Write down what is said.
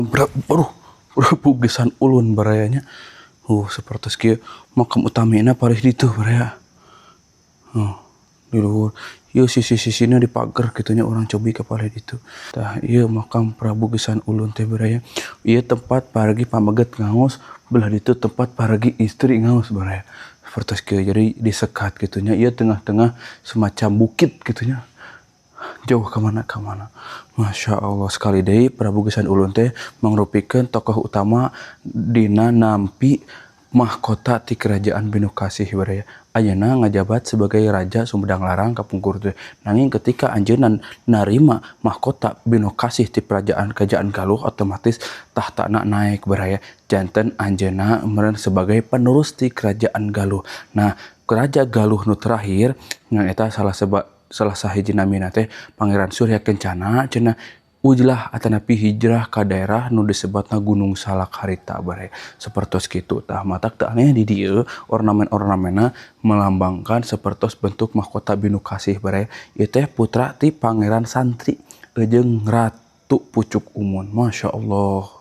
Aduh, bugesan ulun barayanya. Sapertos kieu makam utamina paling ditu baraya. Di luhur. Ieu sisi-sisina di pagar kitunya orang cobi ka paling ditu. Tah ieu makam Prabu Gesan Ulun teh baraya. Ieu tempat paragi pamaget ngaos, belah ditu tempat paragi istri ngaos baraya. Sapertos kieu jadi disekat kitunya. Ieu tengah-tengah semacam bukit kitunya. Jauh kemana Masya Allah sekali deui Prabu Gesan Ulun teh mangrupikeun tokoh utama dina nampi mahkota ti kerajaan Binukasih baraya. Ayeuna ngajabat sebagai Raja Sumedang Larang Kapungkur teh. Nanging ketika anjeunna narima mahkota Binukasih ti kerajaan Galuh otomatis tahtana naik baraya. Janten anjeunna meureun sebagai penerus ti kerajaan Galuh. Nah, Raja Galuh nu terakhir ngan eta salah sahiji namina teh Pangeran Surya Kencana cenah ujlah atanapi hijrah ka daerah nu disebatna Gunung Salak harita baraya. Sapertos kitu tah matak teu aneh di dieu ornamen-ornamenna melambangkan sapertos bentuk mahkota Binukasih baraya. Ieu teh putra ti Pangeran Santri jeung Ratu Pucuk Umun. Masya Allah.